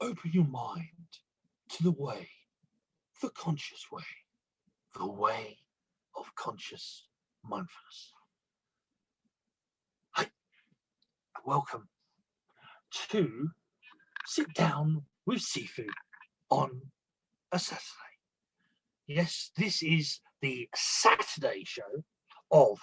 open your mind to the way, the conscious way, the way of conscious mindfulness. Hi, welcome to Sit Down with Sifu on a Saturday. Yes, this is the Saturday show of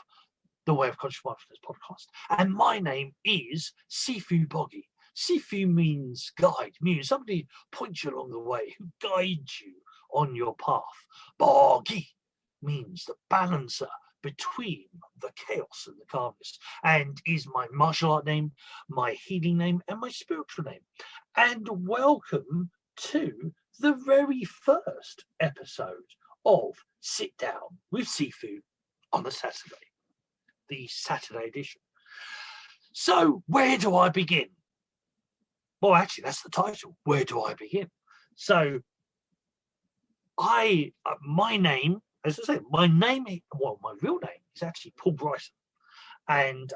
the Way of Conscious Mindfulness podcast, and my name is Sifu Boggie. Sifu means guide, means somebody points you along the way, who guides you on your path. Boggie means the balancer between the chaos and the calmness, and is my martial art name, my healing name, and my spiritual name. And welcome to the very first episode of Sit Down with Sifu on a Saturday, the Saturday edition. So where do I begin? Well, actually, that's the title. Where do I begin? So my name, as I said, my real name is actually Paul Bryson. And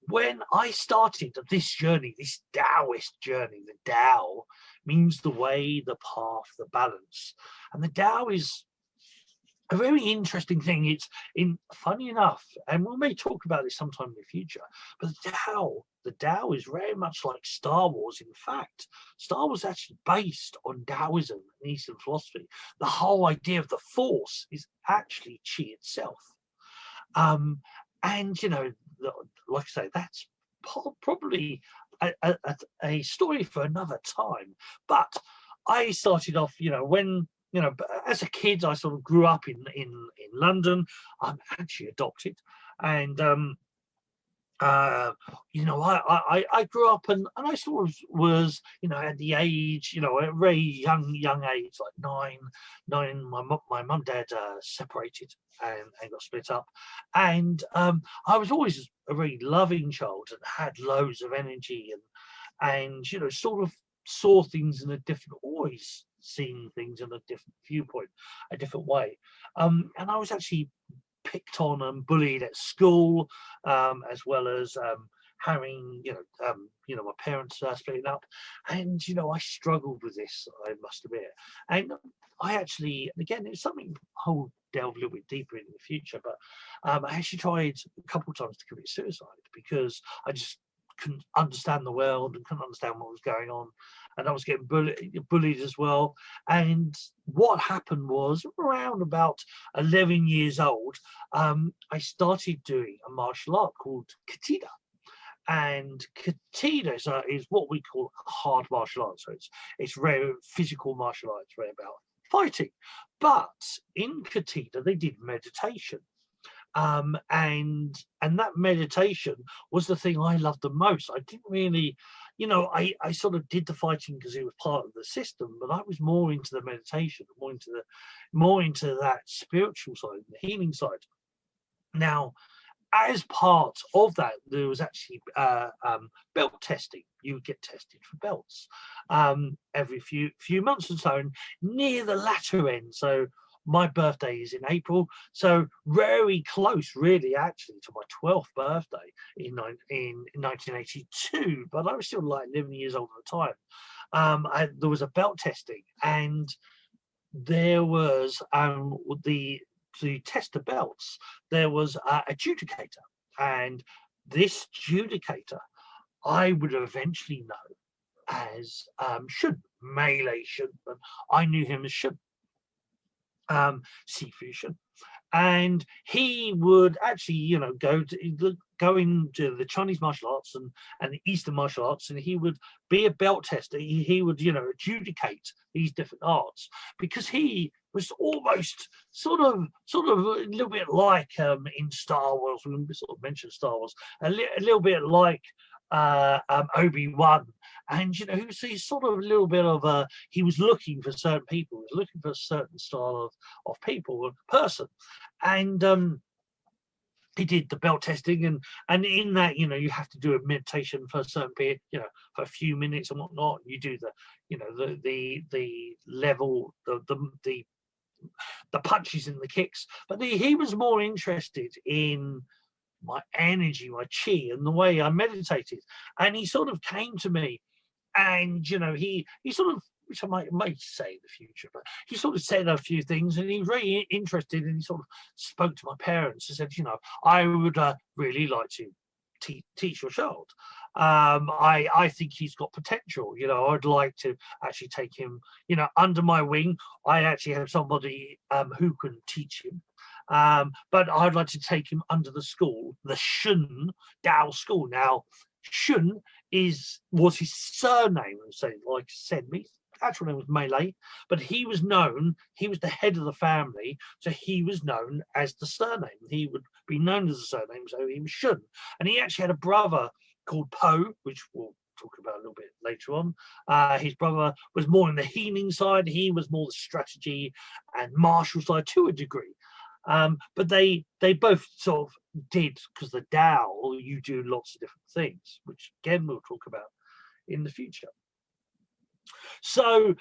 when I started this journey, this Daoist journey, the Dao means the way, the path, the balance. And the Dao is a very interesting thing. It's funny enough, and we may talk about this sometime in the future, but the Dao is very much like Star Wars. In fact, Star Wars is actually based on Taoism and Eastern philosophy. The whole idea of the Force is actually Qi itself. And, like I say, that's probably a story for another time. But I started off, as a kid, I sort of grew up in London. I'm actually adopted, and I grew up and I sort of was, at the age, at a very young age, like nine. My mum and dad separated and got split up, and I was always a very loving child and had loads of energy and sort of saw things in a different, always seen things in a different viewpoint, a different way. And I was actually picked on and bullied at school, as well as having, my parents splitting up. And, I struggled with this, I must admit. And I actually, again, it's something I'll delve a little bit deeper in the future, but I actually tried a couple of times to commit suicide because I just couldn't understand the world and couldn't understand what was going on, and I was getting bullied as well. And what happened was, around about 11 years old, I started doing a martial art called Katida. And Katida is what we call hard martial arts. So it's very physical martial arts, very about fighting. But in Katida, they did meditation. And that meditation was the thing I loved the most. I didn't really, I sort of did the fighting because it was part of the system, but I was more into the meditation, more into that spiritual side, the healing side. Now, as part of that, there was actually belt testing. You would get tested for belts every few months or so, and near the latter end. So my birthday is in April, so very close, really, actually, to my 12th birthday in 1982. But I was still like 11 years old at the time. There was a belt testing, and there was to test the belts, there was a adjudicator, and this adjudicator I would eventually know as Shun, Malay Shun, but I knew him as Shun. Sifu Shun. And he would actually, go into the Chinese martial arts and the Eastern martial arts, and he would be a belt tester. He would, adjudicate these different arts, because he was almost sort of a little bit like in Star Wars. We sort of mentioned Star Wars, a little bit like Obi-Wan. And he's sort of a little bit of he was looking for certain people, he was looking for a certain style of people, of person. And he did the belt testing, and in that, you have to do a meditation for a certain period, for a few minutes and whatnot. You do the level, the punches and the kicks. But he was more interested in my energy, my chi, and the way I meditated. And he sort of came to me and you know, he sort of, which I might say in the future, but he sort of said a few things, and he was very interested, and he sort of spoke to my parents and said, you know, I would really like to teach your child. I think he's got potential. You know, I'd like to actually take him, you know, under my wing. I actually have somebody who can teach him. But I'd like to take him under the school, the Shin Dao school. Now, Shin was his surname, so like I said, his actual name was Malay, but he was the head of the family, so he was known as the surname. He would be known as the surname, so he was Shin. And he actually had a brother called Po, which we'll talk about a little bit later on. His brother was more on the healing side. He was more the strategy and martial side to a degree. But they both sort of did, because the Dao, you do lots of different things, which again we'll talk about in the future. So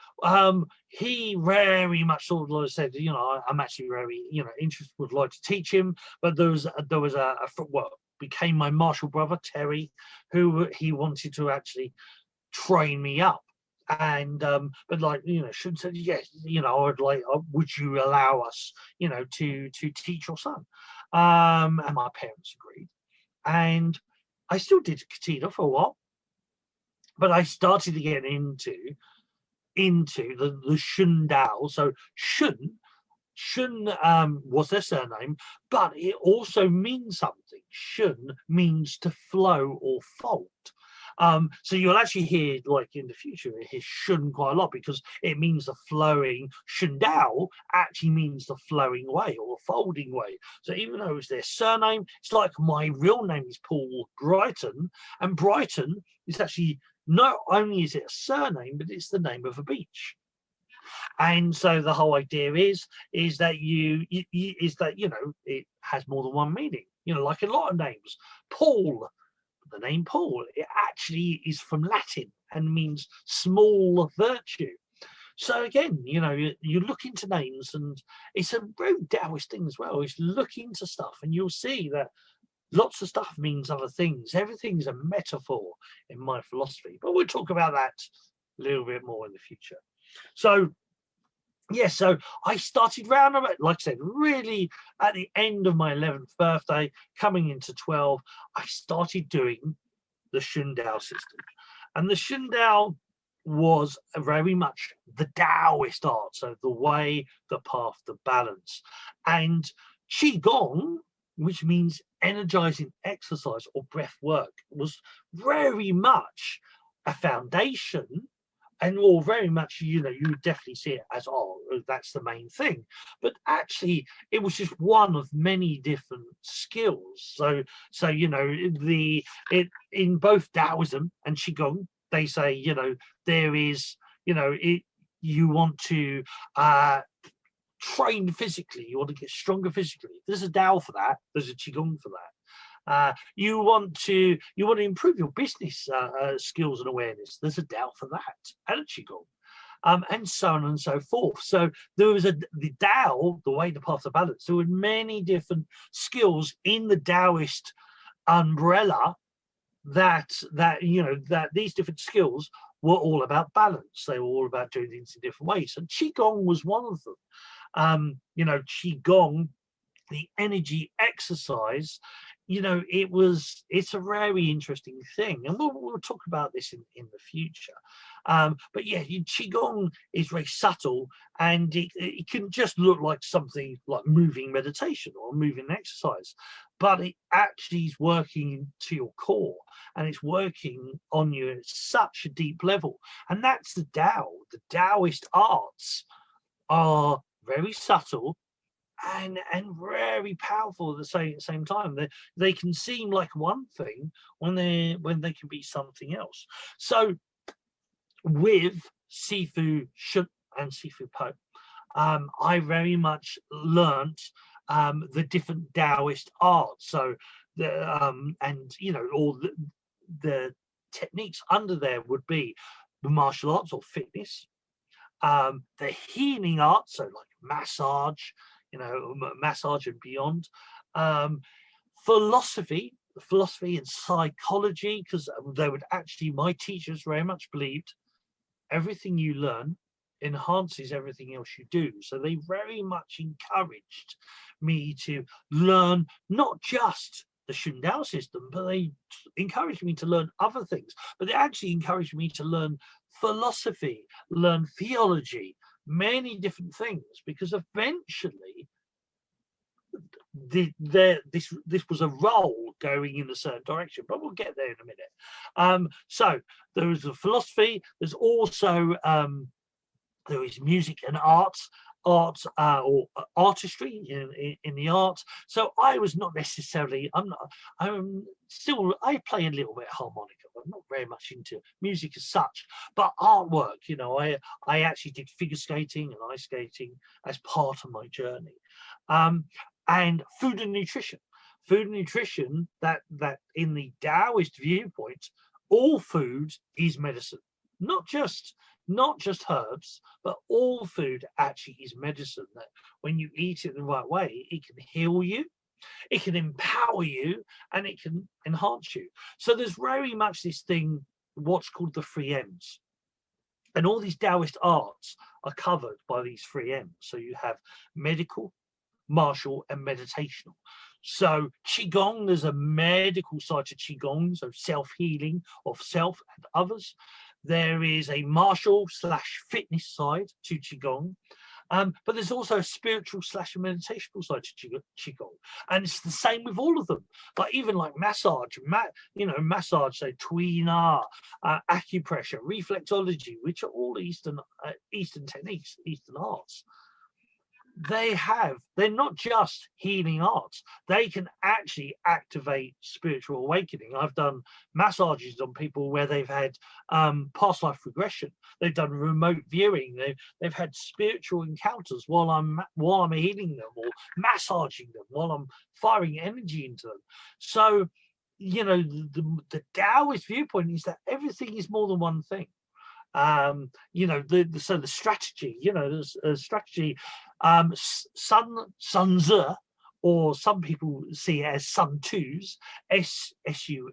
he very much sort of said, you know, I'm actually very, you know, interested, would like to teach him, but there was a well, became my martial brother Terry, who he wanted to actually train me up. And but like, you know, Shin said, yes, you know, I'd like, would you allow us, you know, to teach your son? And my parents agreed, and I still did katina for a while, but I started to get into the Shin Dao. So Shin was their surname, but it also means something. Shin means to flow or fold. So you'll actually hear, like in the future, hear Shin quite a lot, because it means the flowing. Shin Dao actually means the flowing way or the folding way. So even though it's their surname, it's like my real name is Paul Brighton, and Brighton is actually, not only is it a surname, but it's the name of a beach. And so the whole idea is that you know, it has more than one meaning. You know, like a lot of names, Paul. The name Paul, it actually is from Latin and means small virtue. So again, you know, you look into names, and it's a very Taoist thing as well. Is look into stuff, and you'll see that lots of stuff means other things. Everything's a metaphor in my philosophy, but we'll talk about that a little bit more in the future. So yeah, so I started round about, like I said, really at the end of my 11th birthday, coming into 12, I started doing the Shin Dao system. And the Shin Dao was very much the Daoist art, so the way, the path, the balance. And Qigong, which means energizing exercise or breath work, was very much a foundation. And all very much, you know, you definitely see it as, oh, that's the main thing. But actually, it was just one of many different skills. So you know, in both Taoism and Qigong, they say, you know, there is, you know, you want to train physically, you want to get stronger physically. There's a Tao for that. There's a Qigong for that. You want to improve your business skills and awareness. There's a Tao for that, and a Qigong, and so on and so forth. So there was the Tao, the way, the path, the balance. There were many different skills in the Taoist umbrella that you know, that these different skills were all about balance. They were all about doing things in different ways, and Qigong was one of them. You know, Qigong, the energy exercise, you know, it's a very interesting thing, and we'll talk about this in the future. But yeah, Qigong is very subtle, and it can just look like something like moving meditation or moving exercise, but it actually is working to your core, and it's working on you at such a deep level. And that's the Tao. The Taoist arts are very subtle and very powerful at the same time. They can seem like one thing when they can be something else. So with Sifu Shun and Sifu Po, I very much learnt the different Taoist arts. So and you know, all the techniques under there would be the martial arts or fitness, the healing arts, so like massage, you know, massage and beyond, philosophy, the philosophy and psychology, because they would actually, my teachers very much believed everything you learn enhances everything else you do. So they very much encouraged me to learn not just the Shin Dao system, but they encouraged me to learn other things. But they actually encouraged me to learn philosophy, learn theology, many different things, because eventually this was a role going in a certain direction, but we'll get there in a minute. So there was the philosophy. There's also there is music and arts, or artistry in the arts. So I was not necessarily. I play a little bit of harmonica. I'm not very much into music as such, but artwork. You know, I actually did figure skating and ice skating as part of my journey. And food and nutrition. Food and nutrition, that in the Daoist viewpoint, all food is medicine. Not just herbs, but all food actually is medicine. That when you eat it the right way, it can heal you, it can empower you, and it can enhance you. So there's very much this thing, what's called the 3 M's. And all these Daoist arts are covered by these 3 M's. So you have medical, martial, and meditational. So Qigong, there's a medical side to Qigong, so self-healing of self and others. There is a martial/fitness side to Qigong, but there's also a spiritual/meditational side to Qigong, and it's the same with all of them. Like even like massage, massage, say Tui Na, acupressure, reflexology, which are all Eastern techniques, Eastern arts. They're not just healing arts, they can actually activate spiritual awakening. I've done massages on people where they've had past life regression, they've done remote viewing, they've had spiritual encounters while I'm healing them or massaging them, while I'm firing energy into them. So you know, the Taoist viewpoint is that everything is more than one thing. So the strategy, there's strategy, Sun Tzu, or some people see it as Sun Tzu's, SUNTZE.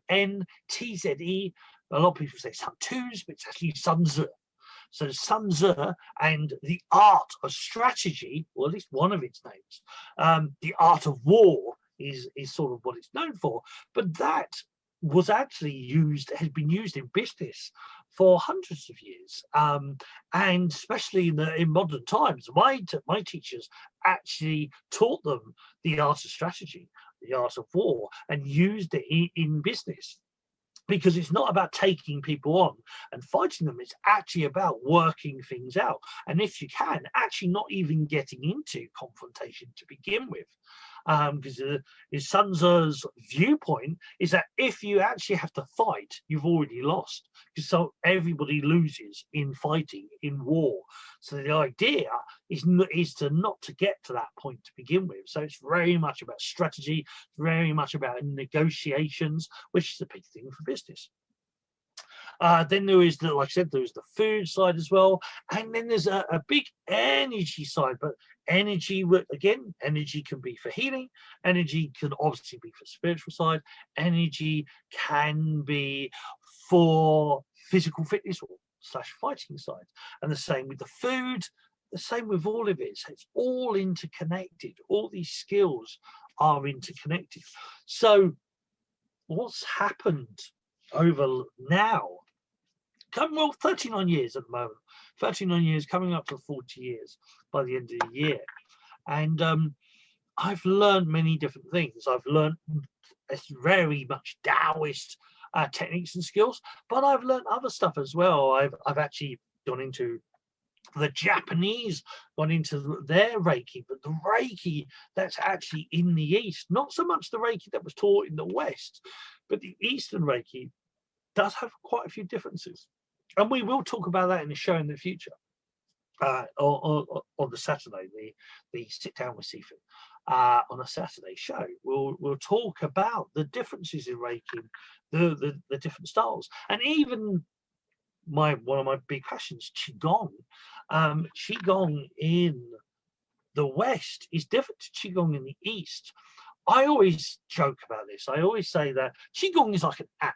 A lot of people say Sun Tzu's, but it's actually Sun Tzu. So Sun Tzu and the art of strategy, or at least one of its names, the art of war is sort of what it's known for. But that was actually has been used in business for hundreds of years, and especially in modern times. My teachers actually taught them the art of strategy, the art of war, and used it in business. Because it's not about taking people on and fighting them, it's actually about working things out. And if you can, actually not even getting into confrontation to begin with. Because Sun Tzu's viewpoint is that if you actually have to fight, you've already lost. Because so everybody loses in fighting, in war. So the idea is not to get to that point to begin with. So it's very much about strategy, very much about negotiations, which is a big thing for business. Then there is like I said, there is the food side as well, and then there's a big energy side. But energy, again, energy can be for healing, energy can obviously be for spiritual side, energy can be for physical fitness or /fighting side, and the same with the food, the same with all of it. So it's all interconnected. All these skills are interconnected. So what's happened over now? 39 years at the moment, 39 years coming up to 40 years by the end of the year. And I've learned many different things. I've learned very much Daoist techniques and skills, but I've learned other stuff as well. I've actually gone into the Japanese, gone into their Reiki, but the Reiki that's actually in the East, not so much the Reiki that was taught in the West, but the Eastern Reiki does have quite a few differences. And we will talk about that in the show in the future, on the Saturday, the sit down with Sifu on a Saturday show. We'll talk about the differences in Reiki, the different styles, and even one of my big passions, Qigong. Qigong in the West is different to Qigong in the East. I always joke about this. I always say that Qigong is like an app.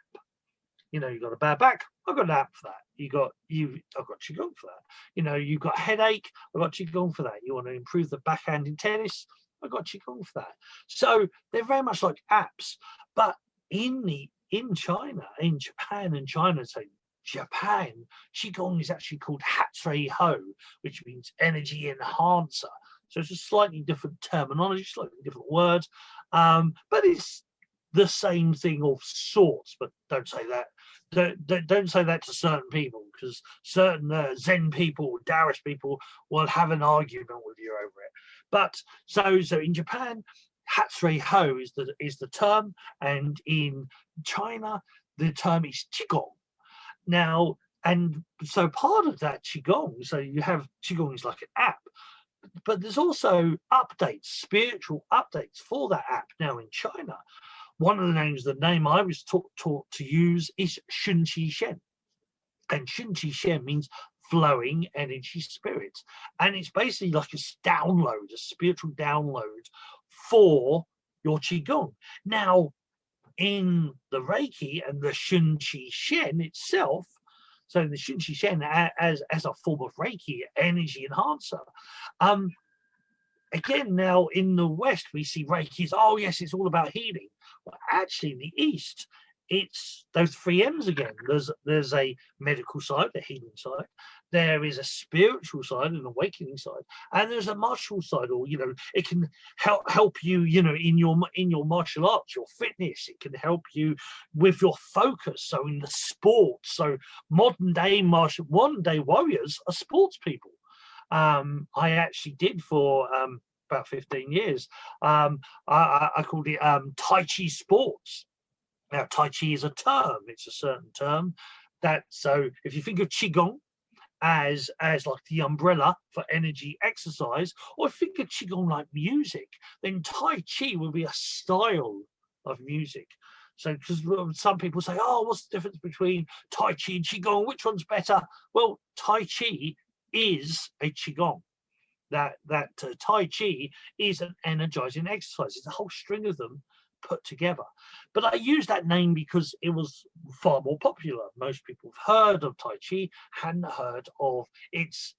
You know, you got a bad back, I've got an app for that. I've got Qigong for that. You know, you've got a headache, I've got Qigong for that. You want to improve the backhand in tennis, I've got Qigong for that. So they're very much like apps. But in China, in Japan and China, so Japan, Qigong is actually called Hatsui Ho, which means energy enhancer. So it's a slightly different terminology, slightly different words, but it's the same thing of sorts. But don't say that. Don't say that to certain people, because certain Zen people, Daoist people will have an argument with you over it. But so in Japan, Hatsui Ho is the term, and in China the term is Qigong. Now, and so part of that Qigong, so you have Qigong is like an app, but there's also updates, spiritual updates for that app. Now in China, one of the name I was taught to use is Shin Shen. And Shin Shen means flowing energy spirits. And it's basically like a download, a spiritual download for your Qigong. Now, in the Reiki and the Shin Shen itself, so the Shin Shen as a form of Reiki, energy enhancer, again, now in the West, we see Reiki as, oh yes, it's all about healing. Well, actually, in the East, it's those 3 M's again. There's a medical side, a healing side. There is a spiritual side, an awakening side, and there's a martial side. Or it can help you, in your martial arts, your fitness. It can help you with your focus. So in the sports, so modern day warriors are sports people. I actually did for about 15 years. I called it Tai Chi sports. Now, Tai Chi is a term. It's a certain term so if you think of Qigong as like the umbrella for energy exercise, or if you think of Qigong like music, then Tai Chi will be a style of music. So, because some people say, oh, what's the difference between Tai Chi and Qigong? Which one's better? Well, Tai Chi is a Qigong. That Tai Chi is an energizing exercise. It's a whole string of them put together. But I use that name because it was far more popular. Most people have heard of Tai Chi, hadn't heard of its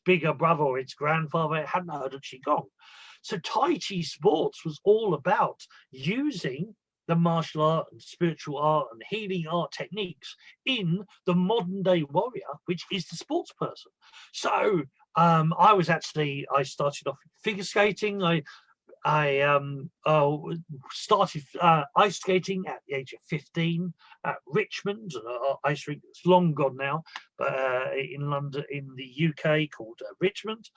bigger brother or its grandfather, hadn't heard of Qigong. So Tai Chi sports was all about using the martial art and spiritual art and healing art techniques in the modern day warrior, which is the sports person. So I started off figure skating. I started ice skating at the age of 15 at Richmond, an ice rink that's long gone now, but in London, in the UK, called Richmond.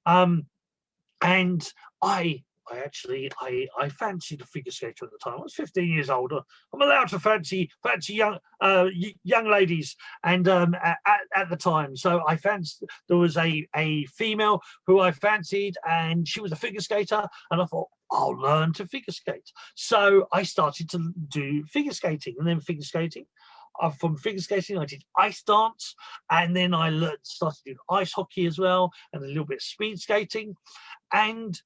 And I fancied a figure skater at the time. I was 15 years older. I'm allowed to fancy young ladies, and at the time, so I fancied. There was a female who I fancied, and she was a figure skater, and I thought, I'll learn to figure skate. So I started to do figure skating, and then figure skating. From figure skating, I did ice dance, and then I started doing ice hockey as well, and a little bit of speed skating. And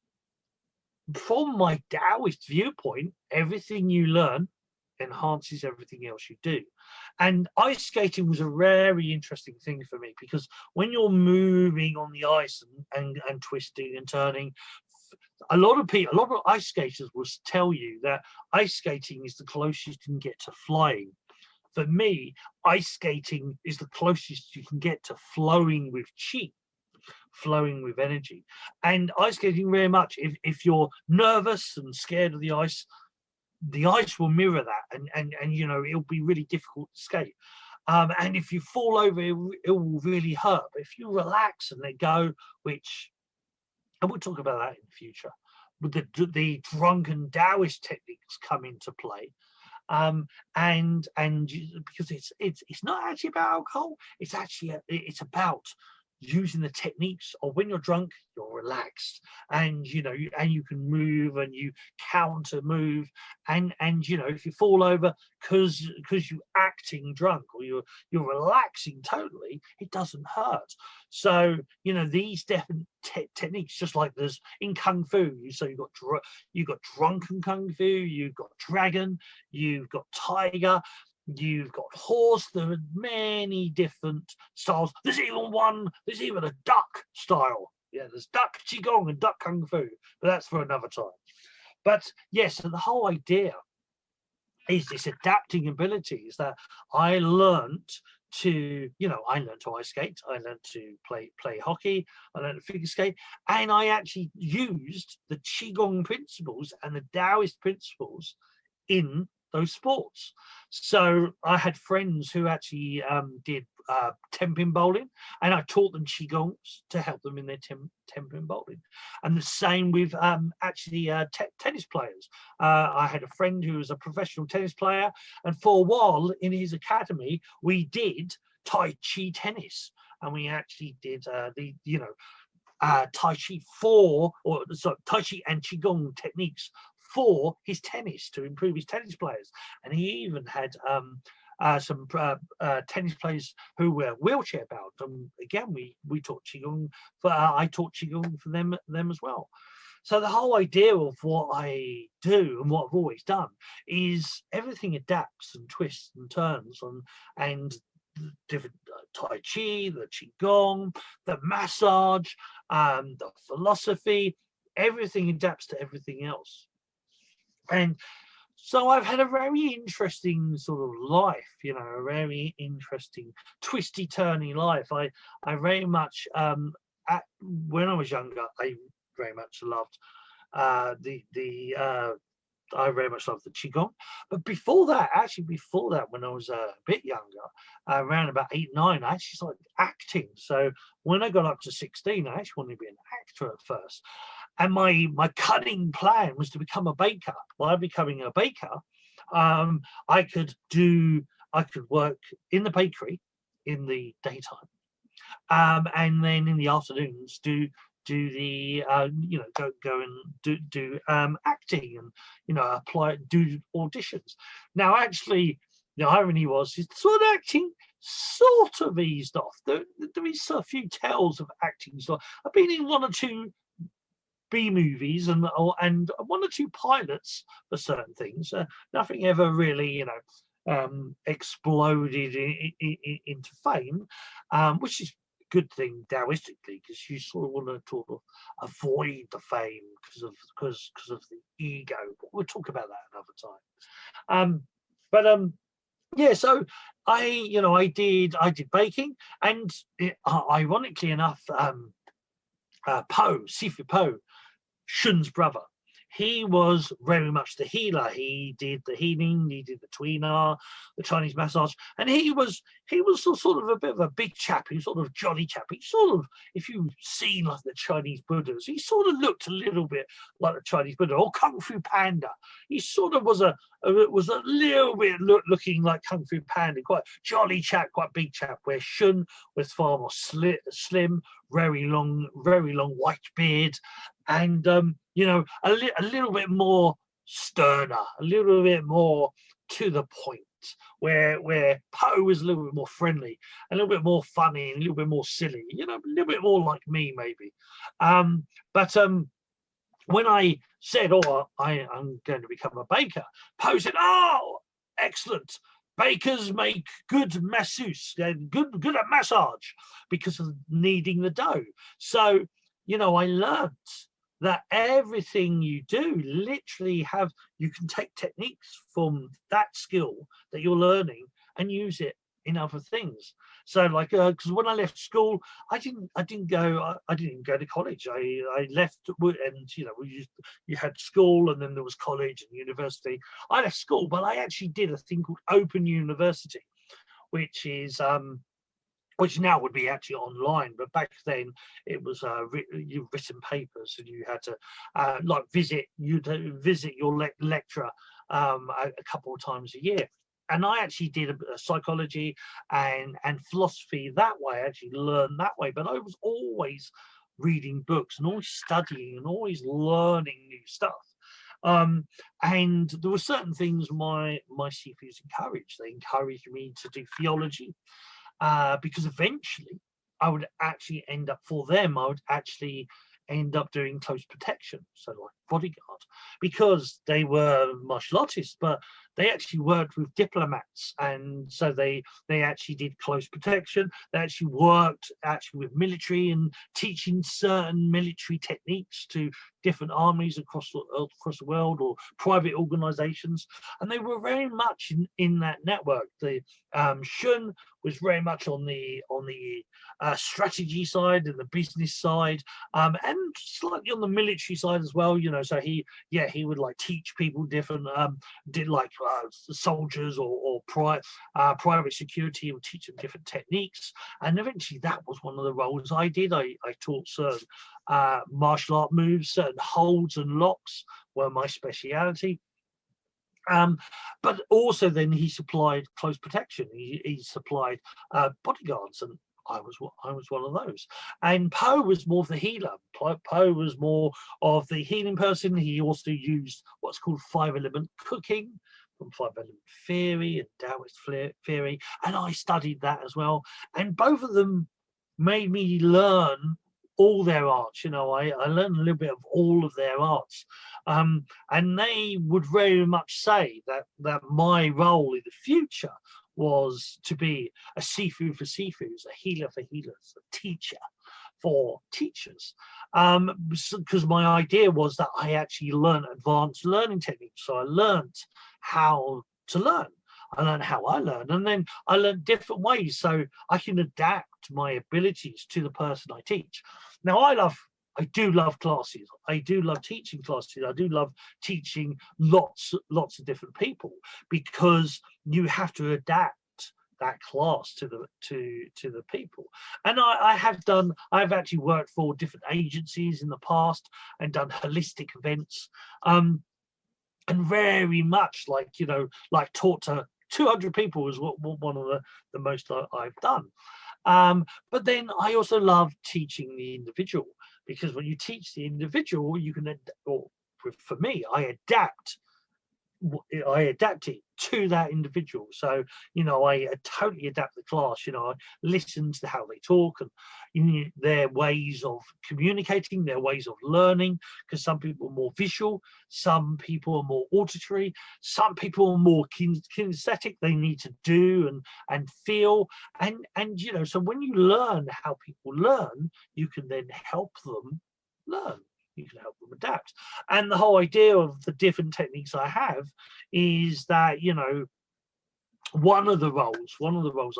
from my Daoist viewpoint, everything you learn enhances everything else you do. And ice skating was a very interesting thing for me, because when you're moving on the ice and twisting and turning, a lot of ice skaters will tell you that ice skating is the closest you can get to flying. For me, ice skating is the closest you can get to flowing with chi, flowing with energy. And ice skating, very much, if you're nervous and scared of the ice will mirror that, and it'll be really difficult to skate. And if you fall over, it will really hurt. But if you relax and let go, and we'll talk about that in the future, with the drunken Daoist techniques come into play. And because it's not actually about alcohol, it's about using the techniques of when you're drunk, you're relaxed, and you know, you can move and you counter move, and you know, if you fall over because you're acting drunk or you're relaxing totally, it doesn't hurt. So you know, these different techniques, just like there's in kung fu, so you've got drunken kung fu, you've got dragon, you've got tiger, you've got horse. There are many different styles. There's even a duck style. Yeah, there's duck qigong and duck kung fu, but that's for another time. But yes, so the whole idea is this adapting abilities that I learned to, you know, I learned to ice skate, I learned to play hockey, I learned to figure skate, and I actually used the qigong principles and the Daoist principles in those sports. So I had friends who actually did 10-pin bowling, and I taught them qigongs to help them in their 10-pin bowling. And the same with tennis players. I had a friend who was a professional tennis player, and for a while in his academy we did Tai Chi tennis, and we actually did Tai Chi Tai Chi and Qigong techniques for his tennis to improve his tennis players. And he even had some tennis players who were wheelchair bound. And again, we taught Qigong. I taught Qigong for them as well. So the whole idea of what I do and what I've always done is everything adapts and twists and turns and different Tai Chi, the Qigong, the massage, the philosophy, everything adapts to everything else. And so I've had a very interesting sort of life, you know, a very interesting twisty turny life. I very much when I was younger, I very much loved I very much loved the Qigong. But before that, when I was a bit younger, around about 8, 9, I actually started acting. So when I got up to 16, I actually wanted to be an actor at first. And my cunning plan was to become a baker. By becoming a baker, I could work in the bakery in the daytime, and then in the afternoons do the go and do acting, and you know, do auditions. Now actually the irony was is sort of acting sort of eased off. There is a few tales of acting. So I've been in 1 or 2 B movies and 1 or 2 pilots for certain things. Nothing ever really, you know, exploded into fame, which is good thing Daoistically, because you sort of want to avoid the fame because of the ego. But we'll talk about that another time. Yeah, so I did baking, and ironically enough, Sifu Po, Shun's brother, he was very much the healer. He did the healing, he did the tweener, the Chinese massage, and he was sort of a bit of a big chap. He was sort of jolly chap. He sort of, if you've seen like the Chinese Buddhas, he sort of looked a little bit like the Chinese Buddha or Kung Fu Panda. He sort of was a little bit looking like Kung Fu Panda, quite jolly chap, quite big chap. Where Shun was far more slim, very long white beard, and you know, a little bit more sterner, a little bit more to the point, where Poe was a little bit more friendly, a little bit more funny, and a little bit more silly, you know, a little bit more like me maybe. But when I said, I'm going to become a baker, Poe said, oh, excellent. Bakers make good masseuse, good at massage, because of kneading the dough. So, you know, I learned that everything you do literally you can take techniques from that skill that you're learning and use it in other things. So like, because when I left school, I didn't go to college. I left, and you know, you had school, and then there was college and university. I left school, but I actually did a thing called Open University, which is which now would be actually online, but back then it was written papers, and you had to visit your lecturer a couple of times a year. and I actually did a psychology and philosophy that way. I actually learned that way, but I was always reading books and always studying and always learning new stuff. And there were certain things my Sifus encouraged. They encouraged me to do theology, because eventually I would actually end up, for them, I would actually end up doing close protection, so like bodyguard, because they were martial artists, but they actually worked with diplomats, and so they actually did close protection. They actually worked with military and teaching certain military techniques to different armies across the world, or private organizations, and they were very much in that network. The Shun was very much on the strategy side and the business side, and slightly on the military side as well. So he would like teach people different, did like soldiers or private security. He would teach them different techniques, and eventually that was one of the roles I did. I taught certain martial art moves, certain holds and locks were my speciality. But also then he supplied close protection. He supplied bodyguards, and I was one of those. And Poe was more of the healer. Poe was more of the healing person. He also used what's called 5-element cooking from 5-element theory and Daoist theory, and I studied that as well. And both of them made me learn all their arts. I learned a little bit of all of their arts, and they would very much say that my role in the future was to be a Sifu for Sifus, a healer for healers, a teacher for teachers, because my idea was that I actually learned advanced learning techniques. So I learned how to learn. I learned how I learn, and then I learned different ways so I can adapt my abilities to the person I teach. Now, I do love classes. I do love teaching classes. I do love teaching lots of different people, because you have to adapt that class to the people. And I've actually worked for different agencies in the past and done holistic events, and very much like taught to 200 people is one of the most I've done. But then I also love teaching the individual, because when you teach the individual, you can, or for me, I adapt it to that individual. So I totally adapt the class. I listen to how they talk and their ways of communicating, their ways of learning, because some people are more visual, some people are more auditory, some people are more kinesthetic. They need to do and feel, and so when you learn how people learn, you can then help them learn. You can help them adapt. And the whole idea of the different techniques I have is that, one of the roles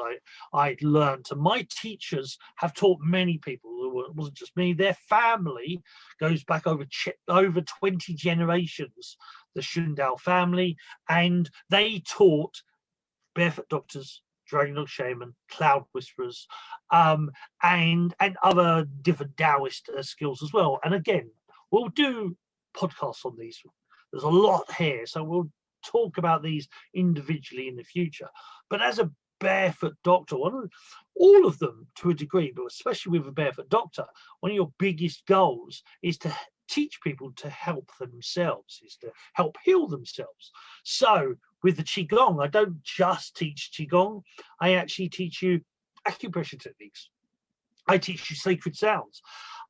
I learned, and my teachers have taught many people. It wasn't just me. Their family goes back over 20 generations, the Shin Dao family, and they taught Barefoot Doctors, DragonDog Shaman, Cloud Whisperers, and other different Daoist skills as well. And again, we'll do podcasts on these. There's a lot here, so we'll talk about these individually in the future. But as a Barefoot Doctor, all of them to a degree, but especially with a Barefoot Doctor, one of your biggest goals is to teach people to help themselves, is to help heal themselves. So with the Qigong, I don't just teach Qigong, I actually teach you acupressure techniques. I teach you sacred sounds.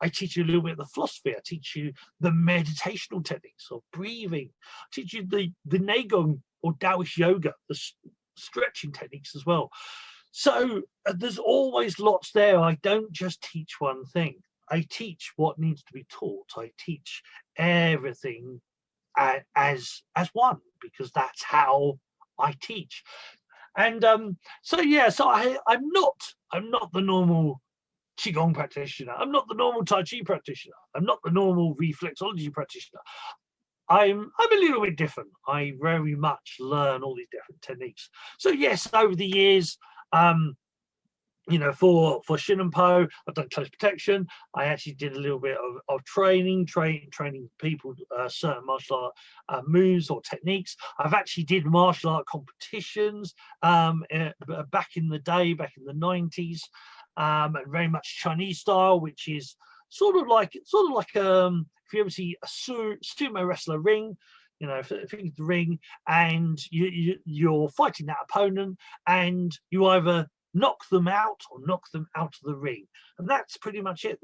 I teach you a little bit of the philosophy. I teach you the meditational techniques of breathing. I teach you the Neigong or Daoist yoga, the stretching techniques as well. So there's always lots there. I don't just teach one thing. I teach what needs to be taught. I teach everything as one, because that's how I teach. And so I'm not the normal Qigong practitioner. I'm not the normal Tai Chi practitioner. I'm not the normal reflexology practitioner. I'm a little bit different. I very much learn all these different techniques. So yes, over the years, for Shin and Po, I've done close protection. I actually did a little bit of training people certain martial art moves or techniques. I've actually did martial art competitions back in the day, back in the 90s, and very much Chinese style, which is sort of like if you ever see a sumo wrestler ring. If it's the ring, and you're fighting that opponent, and you either knock them out or knock them out of the ring, and that's pretty much it.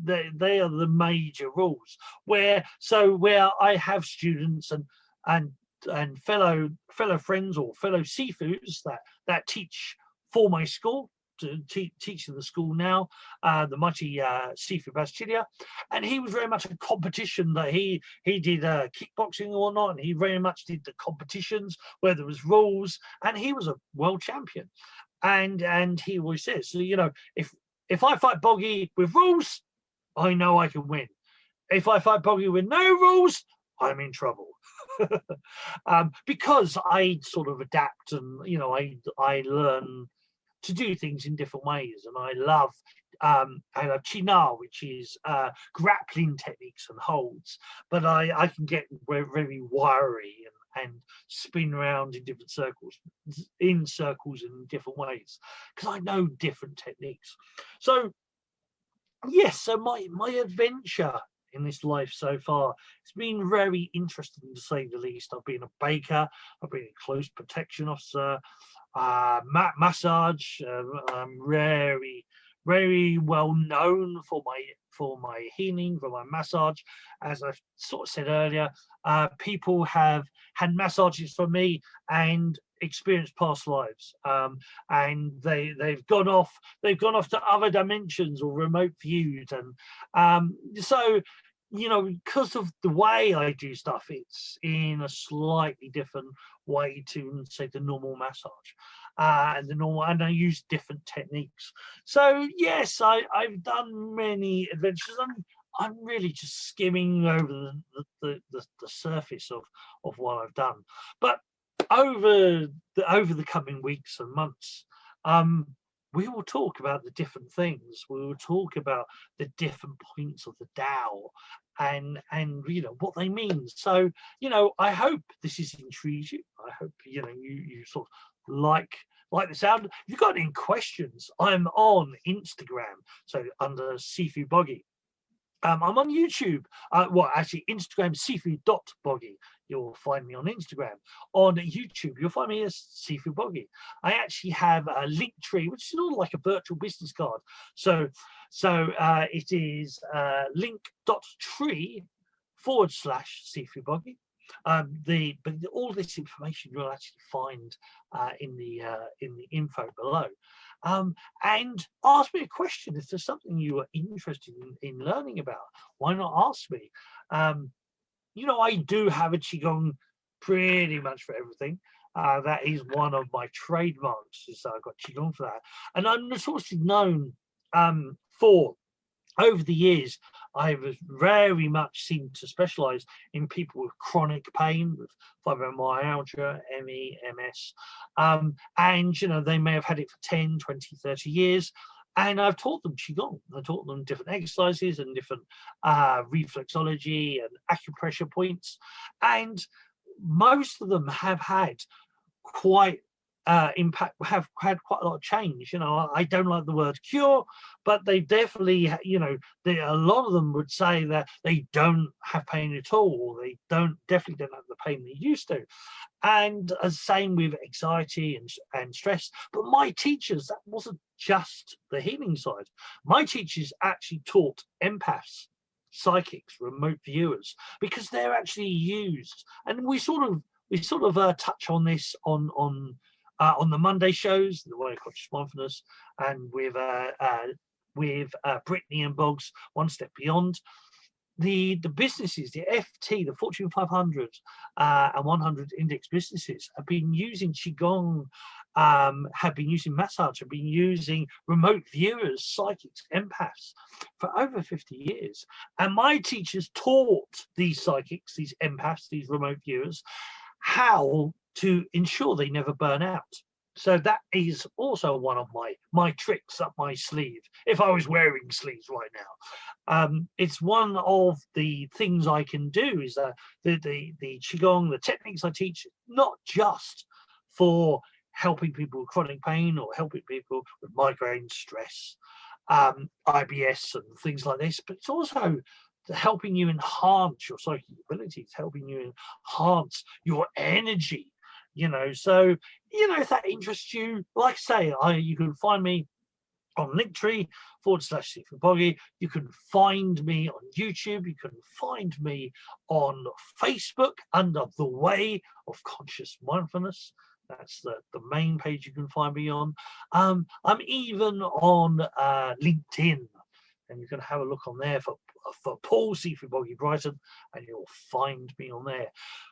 They are the major rules. Where I have students and fellow friends or fellow Sifus that teach for my school, to teach in the school now, the mighty Sifu Boggie, and he was very much a competition that he did kickboxing or whatnot, and he very much did the competitions where there was rules, and he was a world champion. And he always says, so, if I fight Boggie with rules, I know I can win. If I fight Boggie with no rules, I'm in trouble. Because I sort of adapt, and I learn to do things in different ways, and I love China, which is grappling techniques and holds, but I can get very wiry and spin around in different circles in different ways, because I know different techniques. So yes, so my adventure in this life so far, it's been very interesting, to say the least. I've been a baker, I've been a close protection officer, massage. I'm very, very well known for my healing, for my massage. As I've sort of said earlier, people have had massages from me and experienced past lives, and they've gone off to other dimensions or remote views, and so because of the way I do stuff, it's in a slightly different way to, say, the normal massage, and I use different techniques. So yes, I've done many adventures. I'm really just skimming over the surface of what I've done, but over the coming weeks and months, we will talk about the different things. We will talk about the different points of the Tao, and what they mean. So I hope this is intrigued you. I hope you sort of like the sound. If you've got any questions, I'm on Instagram, so under Sifu Boggie. I'm on YouTube. Actually, Instagram, Sifu.Boggie. You'll find me on Instagram. On YouTube, you'll find me as Sifu Boggie. I actually have a link tree, which is sort of like a virtual business card. So it is link.tree/Sifu Boggie. But all this information you'll actually find in the info below. And ask me a question if there's something you are interested in learning about. Why not ask me? I do have a Qigong pretty much for everything. That is one of my trademarks. So I've got Qigong for that, and I'm notoriously known for. Over the years, I was very much seemed to specialize in people with chronic pain, with fibromyalgia, ME, MS. And, they may have had it for 10, 20, 30 years. And I've taught them Qigong. I taught them different exercises and different reflexology and acupressure points. And most of them have had quite impact, have had quite a lot of change. I don't like the word cure, but they definitely, a lot of them would say that they don't have pain at all, or they definitely don't have the pain they used to. And same with anxiety and stress. But my teachers, that wasn't just the healing side. My teachers actually taught empaths, psychics, remote viewers, because they're actually used. And we sort of touch on this on the Monday shows, the Way of Conscious Mindfulness, and with Brittany and Boggs, One Step Beyond. The businesses, the FT, the Fortune 500 and 100 index businesses have been using Qigong, have been using massage, have been using remote viewers, psychics, empaths for over 50 years. And my teachers taught these psychics, these empaths, these remote viewers, how to ensure they never burn out. So that is also one of my tricks up my sleeve, if I was wearing sleeves right now. It's one of the things I can do is that the Qigong, the techniques I teach, not just for helping people with chronic pain or helping people with migraine, stress, IBS and things like this, but it's also helping you enhance your psychic abilities, helping you enhance your energy, so if that interests you, like I say, you can find me on Linktree/Sifu Boggie. You can find me on YouTube. You can find me on Facebook under The Way of Conscious Mindfulness. That's the main page you can find me on. I'm even on LinkedIn, and you can have a look on there for Paul Sifu Boggie Brighton, and you'll find me on there.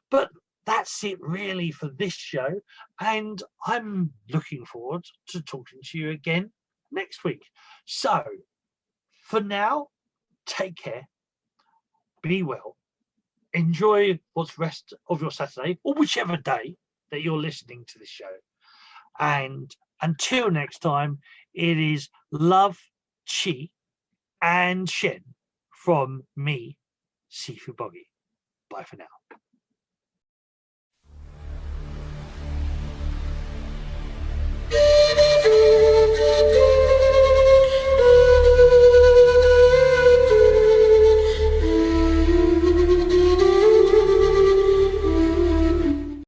But that's it really for this show, and I'm looking forward to talking to you again next week. So for now, take care, be well, enjoy what's rest of your Saturday or whichever day that you're listening to the show, and until next time, it is love, chi and Shen from me, Sifu Boggie. Bye for now.